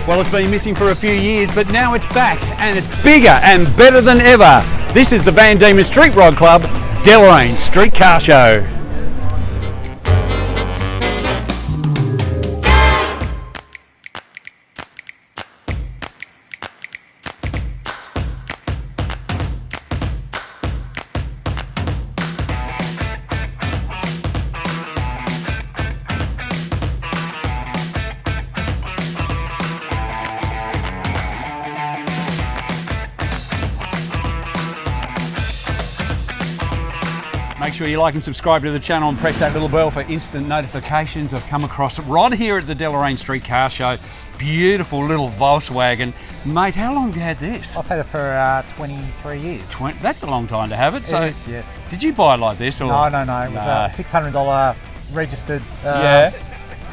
Well, it's been missing for a few years, but now it's back and it's bigger and better than ever. This is the Dieman Street Rod Club, Deloraine Street Car Show. Make sure you like and subscribe to the channel and press that little bell for instant notifications. I've come across Rod here at the Deloraine Street Car Show. Beautiful little Volkswagen. Mate, how long have you had this? I've had it for 23 years. That's a long time to have it. So, it is, yes. Did you buy it like this? Or? No. It was a $600 registered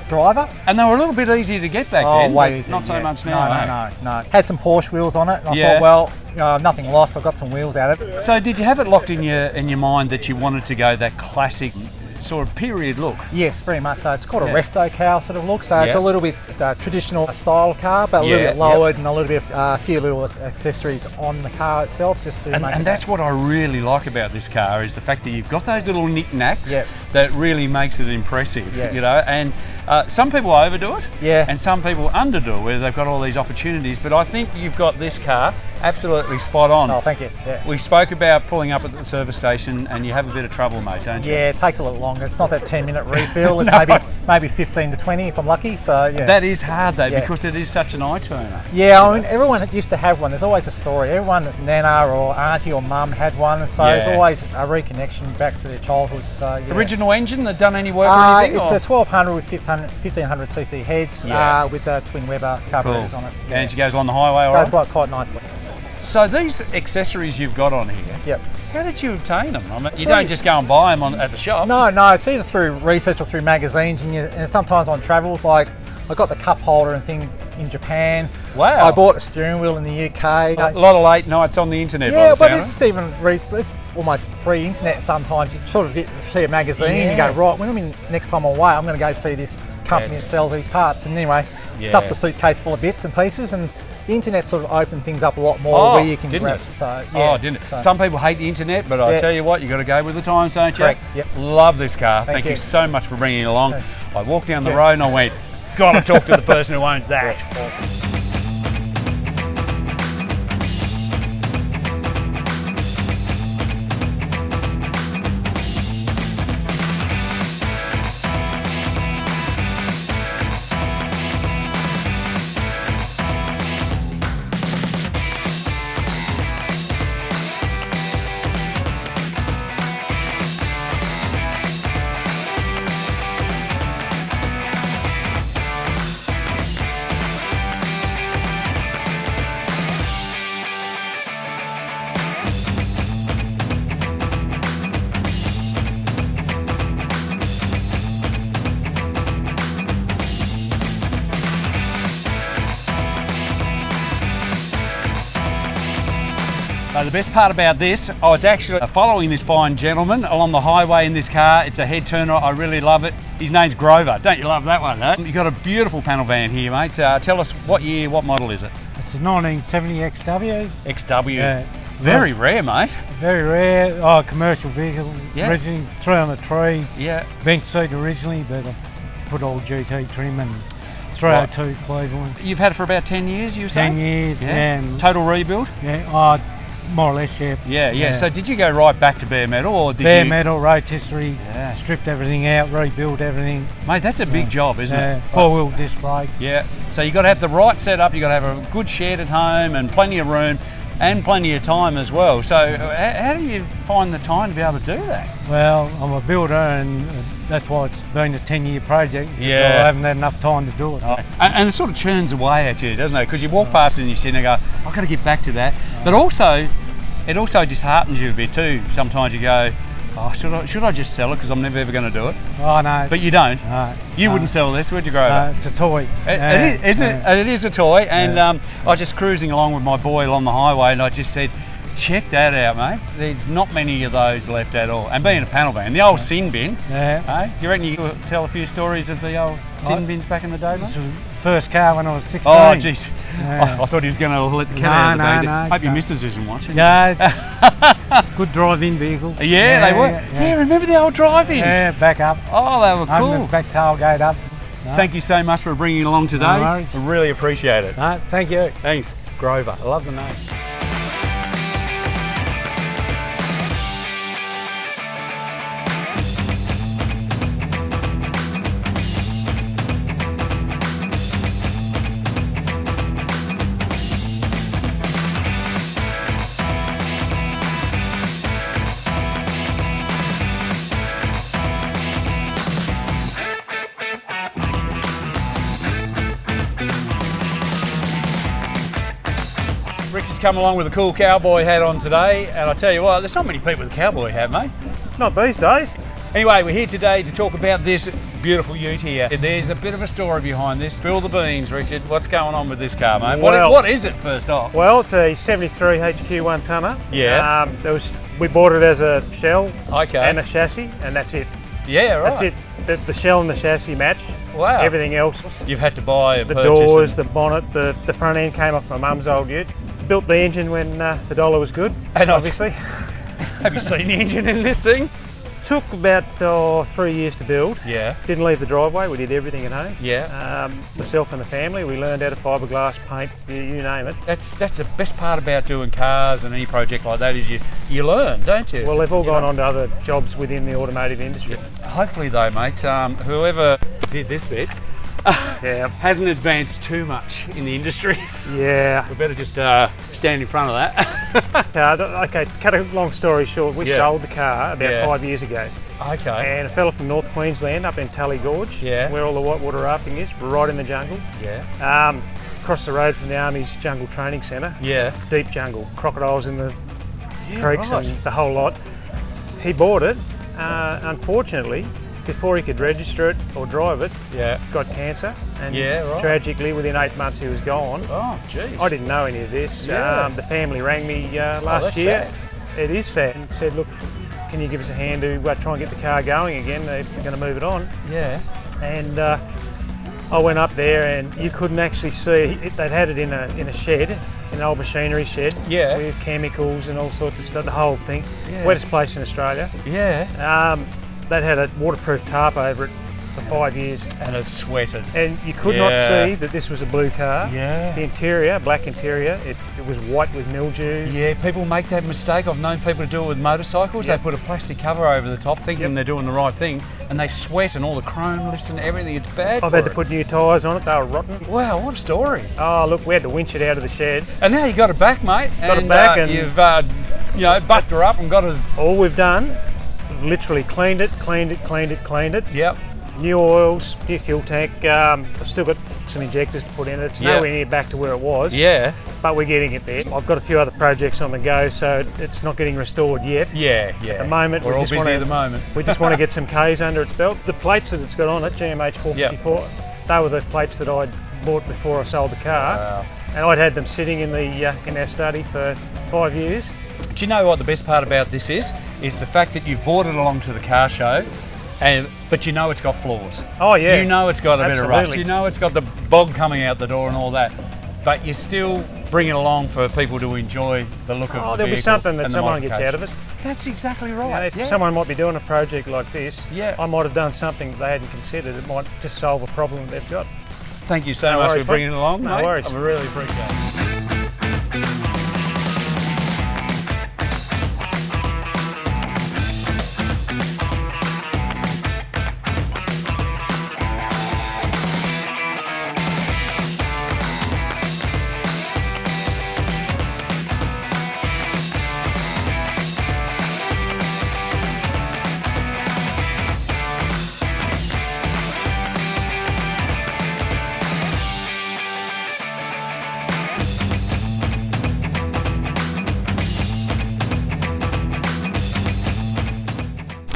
driver. And they were a little bit easier to get back then. Way easier. Not so much now. No. Had some Porsche wheels on it. And I thought, well, nothing lost. I got some wheels out of it. So did you have it locked in your mind that you wanted to go that classic sort of period look? Yes, very much so. It's called a resto car sort of look. So it's a little bit traditional style car, but a little bit lowered and a little bit a few little accessories on the car itself, just to make it. And that's what I really like about this car, is the fact that you've got those little knick-knacks that really makes it impressive. You know, and some people overdo it, and some people underdo it, where they've got all these opportunities. But I think you've got this car absolutely spot on. Oh, thank you. We spoke about pulling up at the service station, and you have a bit of trouble, mate, don't you? Yeah, it takes a little longer. It's not that 10-minute refill. It's maybe 15 to 20 if I'm lucky. So yeah. That is hard though, because it is such an eye turner. Yeah, I mean, everyone used to have one. There's always a story. Everyone, nana or auntie or mum had one, so there's always a reconnection back to their childhood. So yeah. Original engine, they've done any work or anything? It's a 1200 with 1500 cc heads with twin Weber carburetors on it. Yeah. And she goes on the highway all right? Goes quite nicely. So these accessories you've got on here, how did you obtain them? I mean, you don't just go and buy them at the shop. No, it's either through research or through magazines, and sometimes on travels. Like I got the cup holder and thing in Japan. Wow! I bought a steering wheel in the UK. A lot of late nights on the internet. Yeah, but it's almost pre-internet. Sometimes you sort of see a magazine and you go, right, when next time I'm away, I'm going to go see this company that sells these parts. And anyway, stuffed the suitcase full of bits and pieces, and the internet sort of opened things up a lot more where you can grab it. So, didn't it? So, some people hate the internet, but I tell you what, you got to go with the times, don't you? Correct. Yep. Love this car. Thank you so much for bringing it along. I walked down the road and I went, got to talk to the person who owns that. Awesome. So the best part about this, I was actually following this fine gentleman along the highway in this car. It's a head turner, I really love it. His name's Grover. Don't you love that one, eh? You've got a beautiful panel van here, mate. Tell us what year, what model is it? It's a 1970 XW. XW. Very rare, mate. Very rare. Commercial vehicle. Yeah. Originally 303. Yeah. Bench seat originally, but I put all GT trim and 302 Cleveland. You've had it for about 10 years, you say? 10 years. Yeah. Total rebuild? Yeah. More or less, yeah. Yeah. So did you go right back to bare metal, or did bare metal, road history, Yeah. stripped everything out, rebuilt everything. Mate, that's a big job, isn't it? Four-wheel disc brakes. Yeah. So you got to have the right setup. You got to have a good shed at home and plenty of room and plenty of time as well. So how do you find the time to be able to do that? Well, I'm a builder, and that's why it's been a 10-year project. Yeah. So I haven't had enough time to do it. And it sort of churns away at you, doesn't it? Because you walk past it and you sit and go, I've got to get back to that. But also, it also disheartens you a bit too. Sometimes you go, oh, should I just sell it because I'm never ever going to do it? Oh no. But you don't. No. You wouldn't sell this, would you, Grover? No, it's a toy. It is a toy. And I was just cruising along with my boy along the highway, and I just said, check that out, mate. There's not many of those left at all. And being a panel van, the old sin bin. Yeah. Do you reckon you could tell a few stories of the old sin bins back in the day, mate? first car when I was 16. Oh, jeez. Yeah. I thought he was going to let the cat out of the bag. No, Hope your missus isn't watching. Yeah, good drive-in vehicle. Yeah, they were. Yeah, remember the old drive-ins? Yeah, back up. Oh, they were cool. Open the back tailgate up. No. Thank you so much for bringing it along today. No worries. I really appreciate it. No, thank you. Thanks. Grover. I love the name. Richard's come along with a cool cowboy hat on today, and I tell you what, there's not many people with a cowboy hat, mate. Not these days. Anyway, we're here today to talk about this beautiful ute here. There's a bit of a story behind this. Spill the beans, Richard. What's going on with this car, mate? Well, what is it, first off? Well, it's a 73 HQ 1-tonner. Yeah. We bought it as a shell Okay. and a chassis, and that's it. Yeah, right. That's it. The shell and the chassis match. Wow. Everything else. You've had to buy and The purchase doors, the bonnet, the front end came off my mum's old ute. Built the engine when the dollar was good, And obviously. Have you seen the engine in this thing? Took about 3 years to build. Yeah. Didn't leave the driveway, we did everything at home. Yeah. Myself and the family, we learned how to fiberglass, paint, you name it. That's the best part about doing cars and any project like that is you learn, don't you? Well, they've all gone on to other jobs within the automotive industry. Hopefully though, mate, whoever did this bit Yeah. hasn't advanced too much in the industry. Yeah. We better just stand in front of that. Okay, cut a long story short, we Yeah. sold the car about Yeah. 5 years ago. Okay. And a fella from North Queensland up in Tully Gorge, Yeah. where all the whitewater rafting is, right in the jungle. Yeah. Across the road from the Army's Jungle Training Centre. Yeah. Deep jungle, crocodiles in the Yeah, creeks right. and the whole lot. He bought it. Unfortunately, before he could register it or drive it, Yeah. got cancer. And Yeah, right. tragically, within 8 months, he was gone. Oh, jeez. I didn't know any of this. Yeah. The family rang me last that's year. sad. It is sad. And said, look, can you give us a hand to try and get the car going again? They're going to move it on. Yeah. And I went up there, and you couldn't actually see. They'd had it in a shed, in an old machinery shed, Yeah. with chemicals and all sorts of stuff. The whole thing. Yeah. Wettest place in Australia. Yeah. They'd had a waterproof tarp over it for 5 years. And it's sweated. And you could not Yeah. see that this was a blue car. Yeah. The interior, black interior, it was white with mildew. Yeah, people make that mistake. I've known people to do it with motorcycles. Yep. They put a plastic cover over the top thinking Yep. they're doing the right thing, and they sweat and all the chrome lifts and everything. It's bad I've for had to it. put new tyres on it, they were rotten. Wow, what a story. Oh look, we had to winch it out of the shed. And now you got it back, mate. Got it back and- you've buffed her up and got us. All we've done, literally cleaned it. Yep. New oils, new fuel tank. I've still got some injectors to put in it. It's Yeah. nowhere near back to where it was, Yeah. but we're getting it there. I've got a few other projects on the go, so it's not getting restored yet. Yeah. Yeah. At the moment, we're we all just busy wanna- at the moment. We just want to get some Ks under its belt. The plates that it's got on it, GMH 454, they were the plates that I'd bought before I sold the car. Wow. And I'd had them sitting in our study for 5 years. Do you know what the best part about this is? Is the fact that you've brought it along to the car show, but you know it's got flaws. Oh yeah. You know it's got a bit of rust. Absolutely. You know it's got the bog coming out the door and all that. But you still bring it along for people to enjoy the look of the There'll be vehicle something that and the someone gets out of it. modification. That's exactly You know, right. if someone might be doing a project like this, Yeah. I might have done something they hadn't considered. It might just solve a problem they've got. Thank you so No much worries, for bringing it along, No mate. worries. I really appreciate it.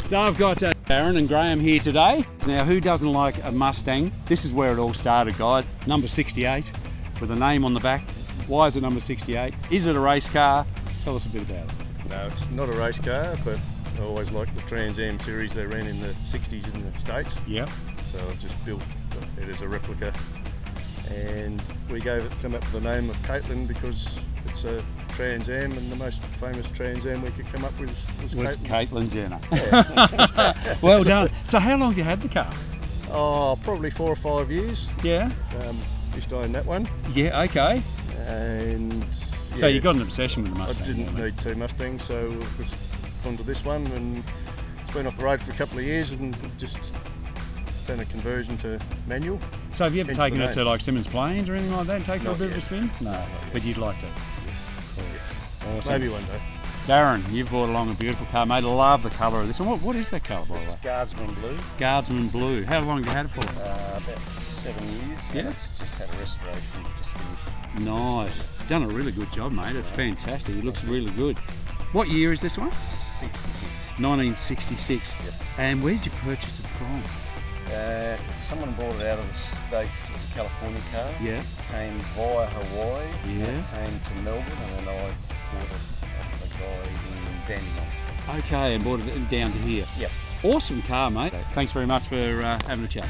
So I've got Aaron and Graham here today. Now, who doesn't like a Mustang? This is where it all started, guys. Number 68 with a name on the back. Why is it number 68? Is it a race car? Tell us a bit about it. No, it's not a race car, but I always liked the Trans Am series they ran in the 60s in the States. Yep. So I've just built it as a replica and we come up with the name of Caitlin because it's a Trans Am, and the most famous Trans Am we could come up with was Caitlin Jenner. Yeah. Well done. So how long have you had the car? Oh, probably 4 or 5 years. Yeah. Just owned that one. Yeah, okay. And yeah, so you got an obsession with the Mustang? I didn't need 2 Mustangs, so I've just gone to this one, and it's been off the road for a couple of years, and just done a conversion to manual. So have you ever taken it to like Simmons Plains or anything like that and taken it for a bit of a spin? No, but you'd like to? Yes. Awesome. Maybe one day. Darren, you've brought along a beautiful car, mate. I love the colour of this one. What is that colour, by the way? It's Guardsman Blue. Guardsman Blue. How long have you had it for? About 7 years. Yeah. It's just had a restoration, just finished. Nice. Done a really good job, mate. It's fantastic. It looks really good. What year is this one? 66. 1966. Yep. And where did you purchase it from? Someone brought it out of the States. It was a California car. Yeah. Came via Hawaii. Yeah. Came to Melbourne, and then I bought it off a guy in Dandenong. Okay, and brought it down to here. Yep. Awesome car, mate. Thanks very much for having a chat.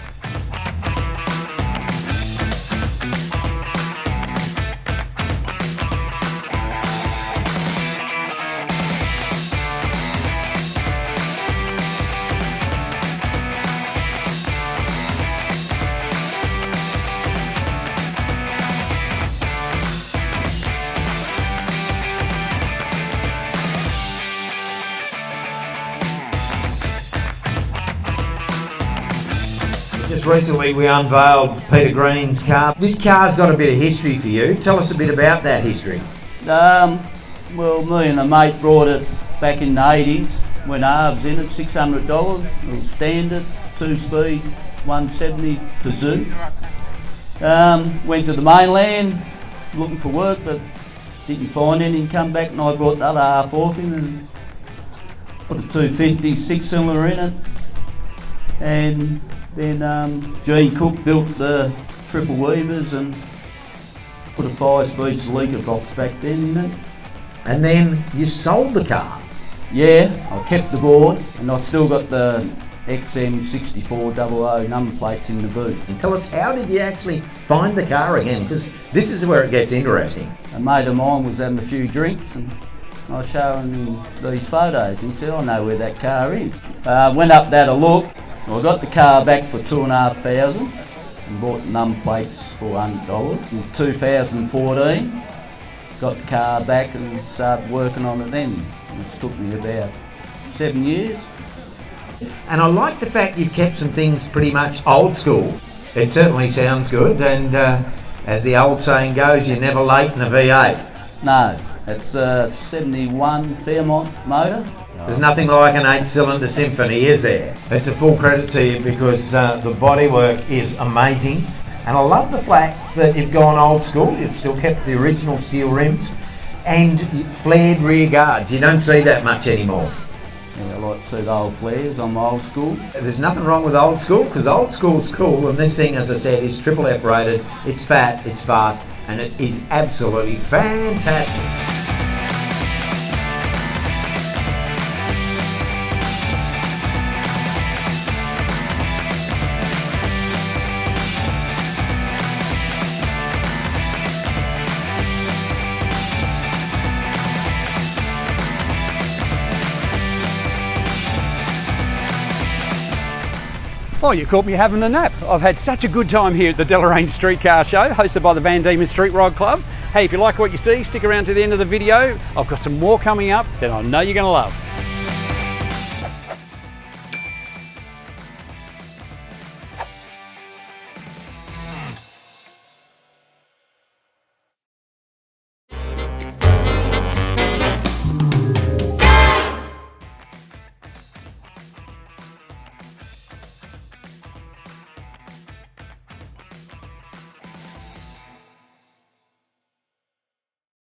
Just recently we unveiled Peter Green's car. This car's got a bit of history for you. Tell us a bit about that history. Well, me and a mate brought it back in the 80s when Arb's in it, $600, little standard, 2-speed, 170 Kazoo. Went to the mainland looking for work, but didn't find any. Come back and I brought the other half off him and put a 250 6-cylinder in it. And then Gene Cook built the triple weavers and put a 5-speed Celica box back then in it. And then you sold the car. Yeah, I kept the board and I've still got the XM6400 number plates in the boot. And tell us, how did you actually find the car again? Because this is where it gets interesting. A mate of mine was having a few drinks and I was showing him these photos. He said, I know where that car is. Went up there to look. I got the car back for $2,500 and bought the number plates for $100. In 2014, got the car back and started working on it then. It took me about 7 years. And I like the fact you've kept some things pretty much old school. It certainly sounds good, and as the old saying goes, you're never late in a V8. No, it's a 71 Fairmont motor. There's nothing like an 8-cylinder Symphony, is there? It's a full credit to you because the bodywork is amazing. And I love the fact that you've gone old school. You've still kept the original steel rims and flared rear guards. You don't see that much anymore. Yeah, I like to see the old flares. I'm old school. There's nothing wrong with old school because old school's cool, and this thing, as I said, is triple F rated. It's fat, it's fast, and it is absolutely fantastic. Oh, you caught me having a nap. I've had such a good time here at the Deloraine Street Car Show, hosted by the Dieman Street Rod Club. Hey, if you like what you see, stick around to the end of the video. I've got some more coming up that I know you're going to love.